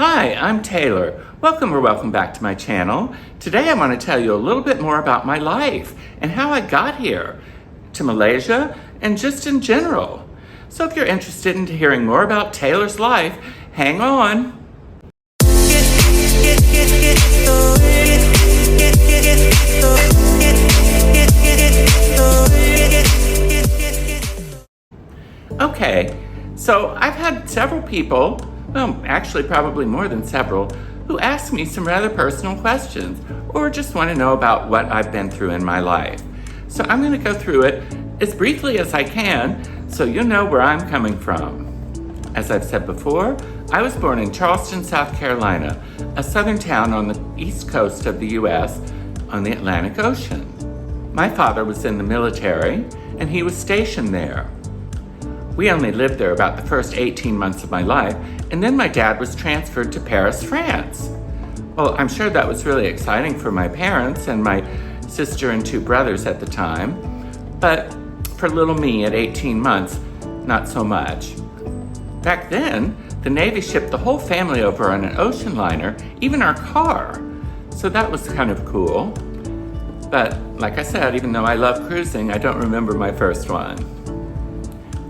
Hi, I'm Taylor. Welcome back to my channel. Today I want to tell you a little bit more about my life and how I got here to Malaysia and just in general. So if you're interested in hearing more about Taylor's life, hang on. Okay, so I've had several people, well, actually probably more than several, who ask me some rather personal questions or just want to know about what I've been through in my life. So I'm going to go through it as briefly as I can so you'll know where I'm coming from. As I've said before, I was born in Charleston, South Carolina, a southern town on the east coast of the U.S. on the Atlantic Ocean. My father was in the military and he was stationed there. We only lived there about the first 18 months of my life, and then my dad was transferred to Paris, France. Well, I'm sure that was really exciting for my parents and my sister and two brothers at the time, but for little me at 18 months, not so much. Back then, the Navy shipped the whole family over on an ocean liner, even our car, so that was kind of cool. But like I said, even though I love cruising, I don't remember my first one.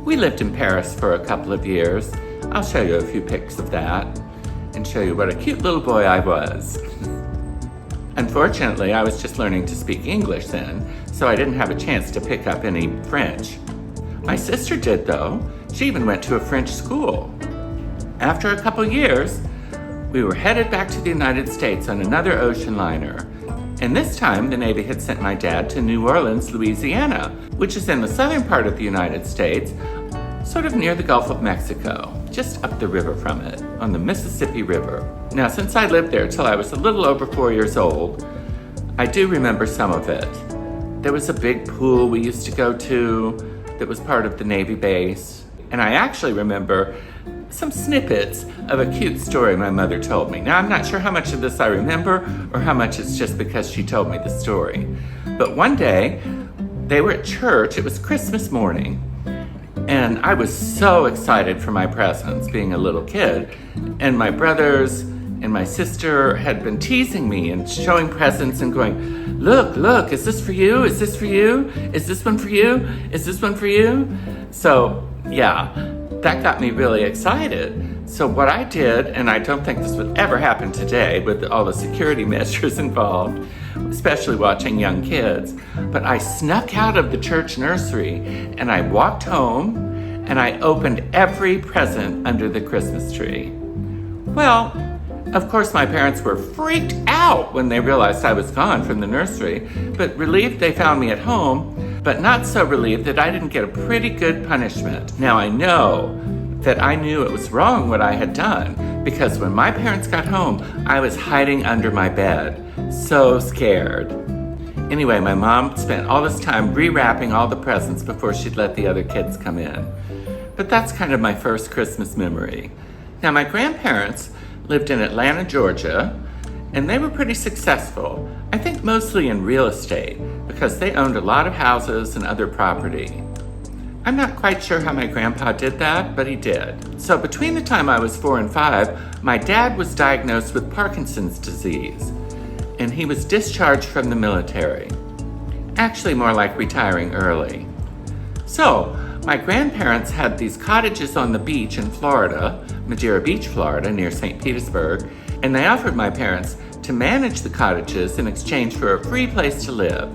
We lived in Paris for a couple of years. I'll show you a few pics of that and show you what a cute little boy I was. Unfortunately, I was just learning to speak English then, so I didn't have a chance to pick up any French. My sister did though. She even went to a French school. After a couple years, we were headed back to the United States on another ocean liner. And this time, the Navy had sent my dad to New Orleans, Louisiana, which is in the southern part of the United States, sort of near the Gulf of Mexico, just up the river from it, on the Mississippi River. Now, since I lived there till I was a little over 4 years old, I do remember some of it. There was a big pool we used to go to that was part of the Navy base, and I actually remember some snippets of a cute story my mother told me. Now, I'm not sure how much of this I remember or how much it's just because she told me the story. But one day, they were at church, it was Christmas morning, and I was so excited for my presents, being a little kid. And my brothers and my sister had been teasing me and showing presents and going, look, is this for you? Is this for you? Is this one for you? Is this one for you? So, yeah. That got me really excited. So what I did, and I don't think this would ever happen today with all the security measures involved, especially watching young kids, but I snuck out of the church nursery and I walked home and I opened every present under the Christmas tree. Well, of course my parents were freaked out when they realized I was gone from the nursery, but relieved they found me at home, but not so relieved that I didn't get a pretty good punishment. Now I know that I knew it was wrong what I had done, because when my parents got home, I was hiding under my bed, so scared. Anyway, my mom spent all this time rewrapping all the presents before she'd let the other kids come in. But that's kind of my first Christmas memory. Now my grandparents lived in Atlanta, Georgia, and they were pretty successful. I think mostly in real estate, because they owned a lot of houses and other property. I'm not quite sure how my grandpa did that, but he did. So between the time I was 4 and 5, my dad was diagnosed with Parkinson's disease, and he was discharged from the military. Actually more like retiring early. So my grandparents had these cottages on the beach in Florida, Madeira Beach, Florida, near St. Petersburg, and they offered my parents to manage the cottages in exchange for a free place to live.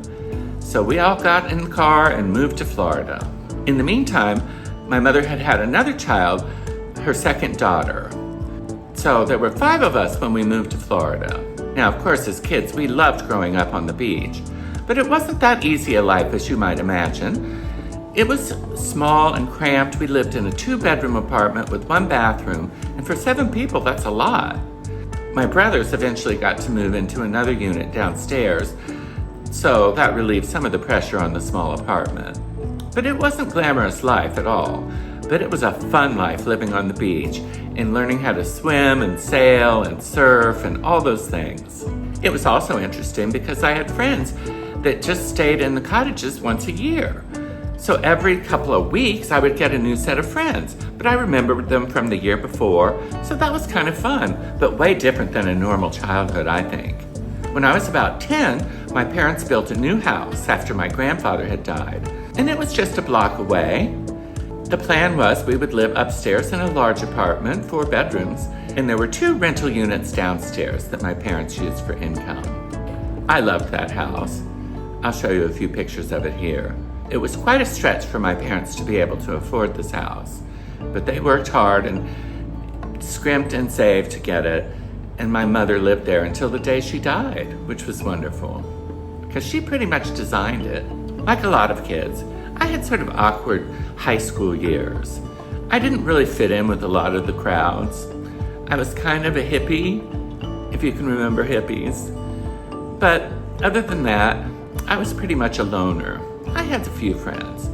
So we all got in the car and moved to Florida. In the meantime, my mother had had another child, her second daughter. So there were 5 of us when we moved to Florida. Now, of course, as kids, we loved growing up on the beach, but it wasn't that easy a life as you might imagine. It was small and cramped. We lived in a 2-bedroom apartment with 1 bathroom, and for 7 people, that's a lot. My brothers eventually got to move into another unit downstairs, so that relieved some of the pressure on the small apartment. But it wasn't glamorous life at all, but it was a fun life living on the beach and learning how to swim and sail and surf and all those things. It was also interesting because I had friends that just stayed in the cottages once a year. So every couple of weeks, I would get a new set of friends, but I remembered them from the year before, so that was kind of fun, but way different than a normal childhood, I think. When I was about 10, my parents built a new house after my grandfather had died, and it was just a block away. The plan was we would live upstairs in a large apartment, 4 bedrooms, and there were 2 rental units downstairs that my parents used for income. I loved that house. I'll show you a few pictures of it here. It was quite a stretch for my parents to be able to afford this house, but they worked hard and scrimped and saved to get it, and my mother lived there until the day she died, which was wonderful, because she pretty much designed it. Like a lot of kids, I had sort of awkward high school years. I didn't really fit in with a lot of the crowds. I was kind of a hippie, if you can remember hippies. But other than that, I was pretty much a loner. I had a few friends,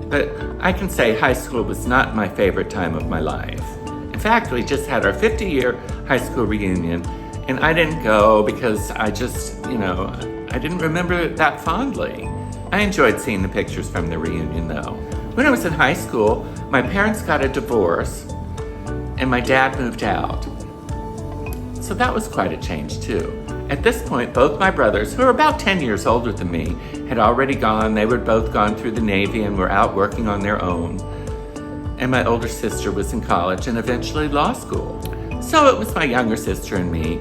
but I can say high school was not my favorite time of my life. In fact, we just had our 50-year high school reunion, and I didn't go because I just, I didn't remember it that fondly. I enjoyed seeing the pictures from the reunion, though. When I was in high school, my parents got a divorce, and my dad moved out. So that was quite a change, too. At this point, both my brothers, who are about 10 years older than me, had already gone. They were both gone through the Navy and were out working on their own. And my older sister was in college and eventually law school. So it was my younger sister and me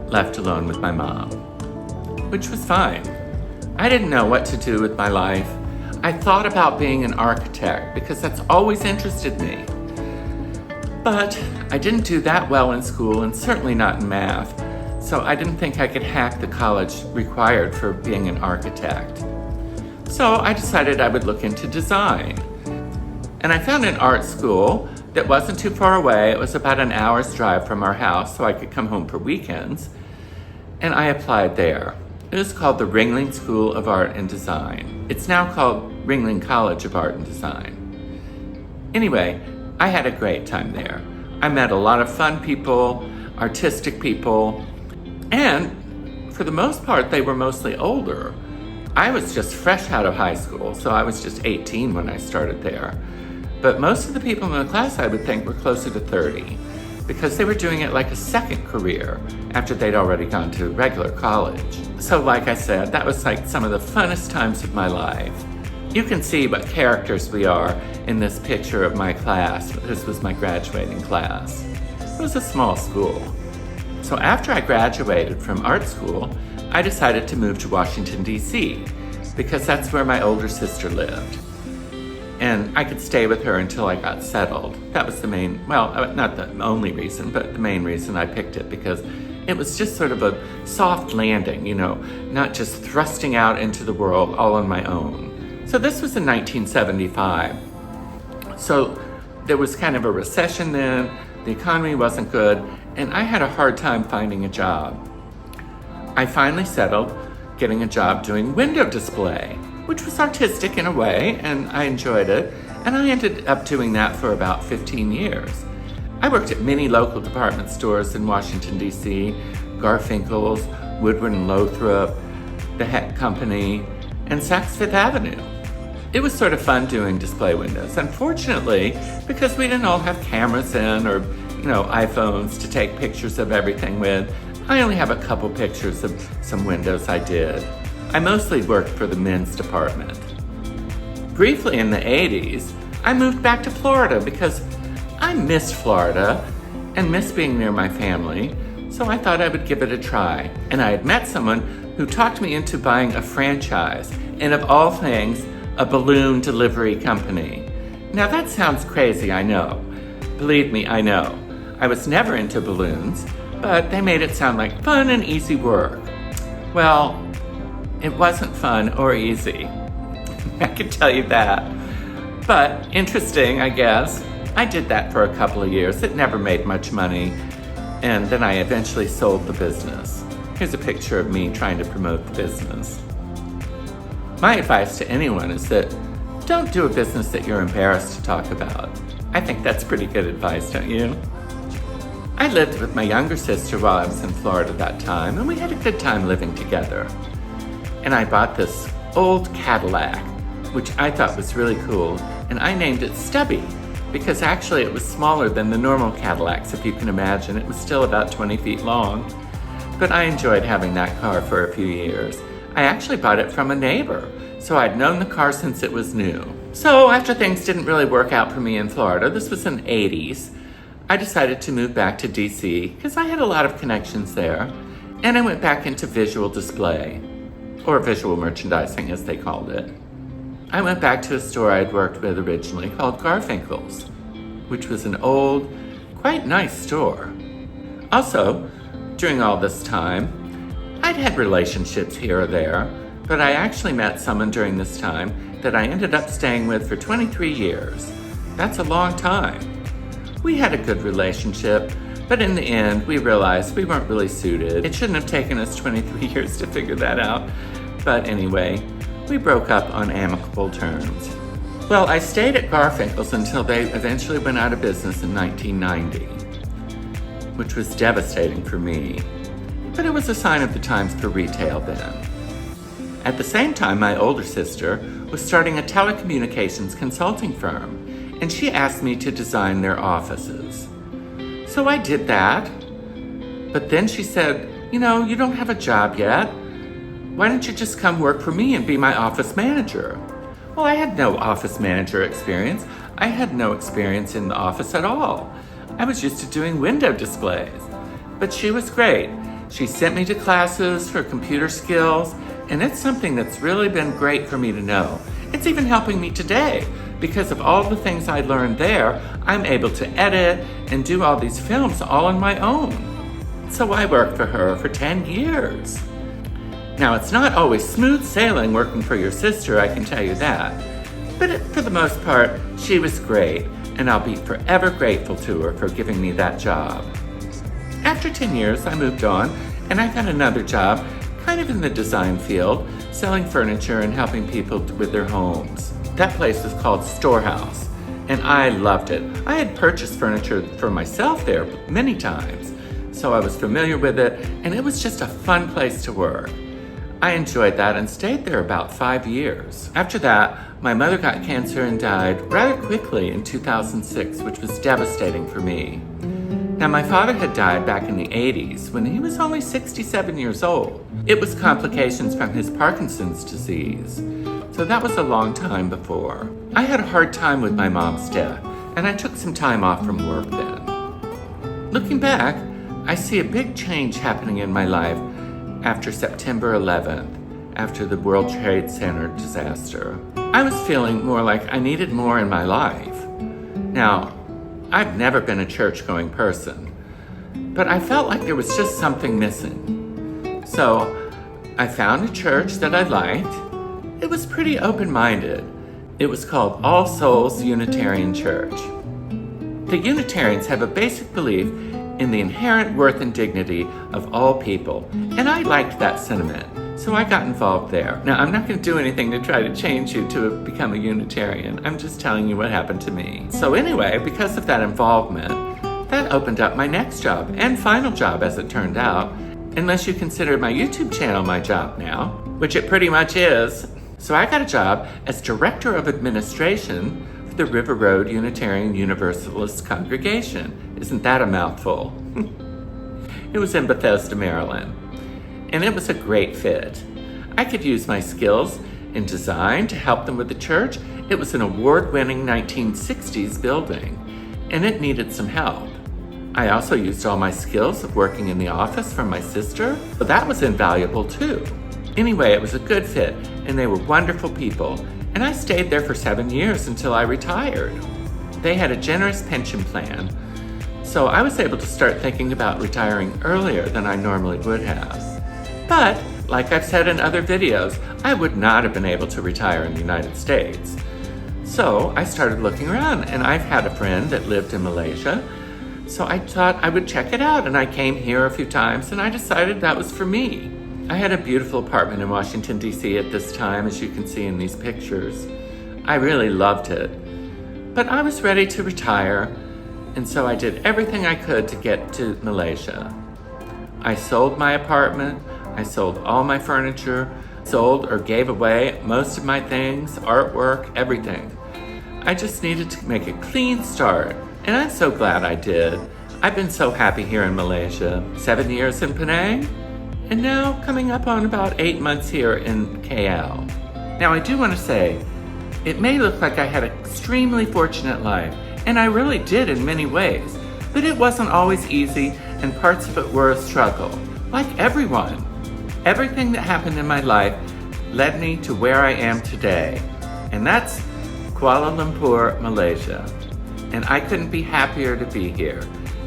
left alone with my mom, which was fine. I didn't know what to do with my life. I thought about being an architect because that's always interested me. But I didn't do that well in school and certainly not in math. So I didn't think I could hack the college required for being an architect. So I decided I would look into design. And I found an art school that wasn't too far away. It was about an hour's drive from our house, so I could come home for weekends. And I applied there. It was called the Ringling School of Art and Design. It's now called Ringling College of Art and Design. Anyway, I had a great time there. I met a lot of fun people, artistic people, and for the most part, they were mostly older. I was just fresh out of high school, so I was just 18 when I started there. But most of the people in the class, I would think, were closer to 30 because they were doing it like a second career after they'd already gone to regular college. So like I said, that was like some of the funnest times of my life. You can see what characters we are in this picture of my class. This was my graduating class. It was a small school. So after I graduated from art school, I decided to move to Washington, D.C. because that's where my older sister lived. And I could stay with her until I got settled. That was the main, well, not the only reason, but the main reason I picked it because it was just sort of a soft landing, not just thrusting out into the world all on my own. So this was in 1975. So there was kind of a recession then, the economy wasn't good, and I had a hard time finding a job. I finally settled getting a job doing window display, which was artistic in a way, and I enjoyed it, and I ended up doing that for about 15 years. I worked at many local department stores in Washington, D.C., Garfinkel's, Woodward and Lothrop, the Heck Company, and Saks Fifth Avenue. It was sort of fun doing display windows. Unfortunately, because we didn't all have cameras in or, iPhones to take pictures of everything with, I only have a couple pictures of some windows I did. I mostly worked for the men's department. Briefly in the 80s, I moved back to Florida because I missed Florida and missed being near my family, so I thought I would give it a try. And I had met someone who talked me into buying a franchise, and of all things, a balloon delivery company. Now that sounds crazy, I know. Believe me, I know. I was never into balloons, but they made it sound like fun and easy work. Well, it wasn't fun or easy. I can tell you that. But interesting, I guess. I did that for a couple of years. It never made much money. And then I eventually sold the business. Here's a picture of me trying to promote the business. My advice to anyone is that don't do a business that you're embarrassed to talk about. I think that's pretty good advice, don't you? I lived with my younger sister while I was in Florida that time, and we had a good time living together. And I bought this old Cadillac which I thought was really cool, and I named it Stubby, because actually it was smaller than the normal Cadillacs, if you can imagine. It was still about 20 feet long. But I enjoyed having that car for a few years. I actually bought it from a neighbor, so I'd known the car since it was new. So after things didn't really work out for me in Florida, this was in the 80s, I decided to move back to DC because I had a lot of connections there, and I went back into visual display, or visual merchandising as they called it. I went back to a store I'd worked with originally called Garfinkel's, which was an old, quite nice store. Also, during all this time, I'd had relationships here or there, but I actually met someone during this time that I ended up staying with for 23 years. That's a long time. We had a good relationship, but in the end, we realized we weren't really suited. It shouldn't have taken us 23 years to figure that out. But anyway, we broke up on amicable terms. Well, I stayed at Garfinkel's until they eventually went out of business in 1990, which was devastating for me. But it was a sign of the times for retail then. At the same time, my older sister was starting a telecommunications consulting firm, and she asked me to design their offices. So I did that, but then she said, you don't have a job yet. Why don't you just come work for me and be my office manager? Well, I had no office manager experience. I had no experience in the office at all. I was used to doing window displays. But she was great. She sent me to classes for computer skills, and it's something that's really been great for me to know. It's even helping me today. Because of all the things I learned there, I'm able to edit and do all these films all on my own. So I worked for her for 10 years. Now, it's not always smooth sailing working for your sister, I can tell you that. But for the most part, she was great, and I'll be forever grateful to her for giving me that job. After 10 years, I moved on, and I got another job, kind of in the design field, selling furniture and helping people with their homes. That place was called Storehouse, and I loved it. I had purchased furniture for myself there many times, so I was familiar with it, and it was just a fun place to work. I enjoyed that and stayed there about 5 years. After that, my mother got cancer and died rather quickly in 2006, which was devastating for me. Now, my father had died back in the 80s when he was only 67 years old. It was complications from his Parkinson's disease, so that was a long time before. I had a hard time with my mom's death, and I took some time off from work then. Looking back, I see a big change happening in my life after September 11th, after the World Trade Center disaster. I was feeling more like I needed more in my life. Now, I've never been a church-going person, but I felt like there was just something missing. So I found a church that I liked. It was pretty open-minded. It was called All Souls Unitarian Church. The Unitarians have a basic belief in the inherent worth and dignity of all people, and I liked that sentiment, so I got involved there. Now, I'm not going to do anything to try to change you to become a Unitarian. I'm just telling you what happened to me. So anyway, because of that involvement, that opened up my next job, and final job as it turned out, unless you consider my YouTube channel my job now, which it pretty much is. So I got a job as Director of Administration for the River Road Unitarian Universalist Congregation. Isn't that a mouthful? It was in Bethesda, Maryland, and it was a great fit. I could use my skills in design to help them with the church. It was an award-winning 1960s building, and it needed some help. I also used all my skills of working in the office from my sister, but that was invaluable too. Anyway, it was a good fit, and they were wonderful people, and I stayed there for 7 years until I retired. They had a generous pension plan, so I was able to start thinking about retiring earlier than I normally would have. But, like I've said in other videos, I would not have been able to retire in the United States. So I started looking around, and I've had a friend that lived in Malaysia, so I thought I would check it out, and I came here a few times, and I decided that was for me. I had a beautiful apartment in Washington, D.C. at this time, as you can see in these pictures. I really loved it. But I was ready to retire, and so I did everything I could to get to Malaysia. I sold my apartment, I sold all my furniture, sold or gave away most of my things, artwork, everything. I just needed to make a clean start, and I'm so glad I did. I've been so happy here in Malaysia. 7 years in Penang, and now coming up on about 8 months here in KL. Now I do want to say, it may look like I had an extremely fortunate life, and I really did in many ways, but it wasn't always easy, and parts of it were a struggle, like everyone. Everything that happened in my life led me to where I am today, and that's Kuala Lumpur, Malaysia. And I couldn't be happier to be here,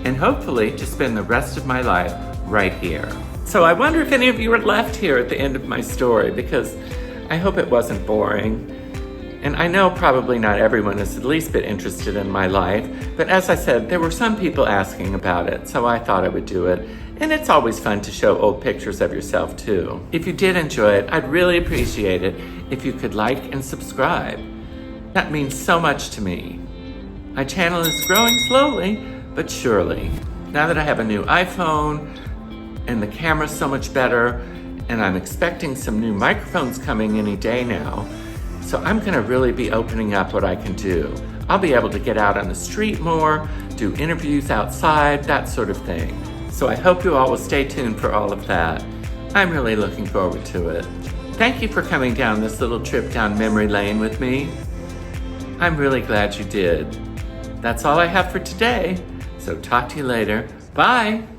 and hopefully to spend the rest of my life right here. So I wonder if any of you are left here at the end of my story, because I hope it wasn't boring. And I know probably not everyone is at least bit interested in my life, but as I said, there were some people asking about it, so I thought I would do it. And it's always fun to show old pictures of yourself too. If you did enjoy it, I'd really appreciate it if you could like and subscribe. That means so much to me. My channel is growing slowly, but surely. Now that I have a new iPhone, and the camera's so much better, and I'm expecting some new microphones coming any day now, so I'm gonna really be opening up what I can do. I'll be able to get out on the street more, do interviews outside, that sort of thing. So I hope you all will stay tuned for all of that. I'm really looking forward to it. Thank you for coming down this little trip down memory lane with me. I'm really glad you did. That's all I have for today, so talk to you later. Bye!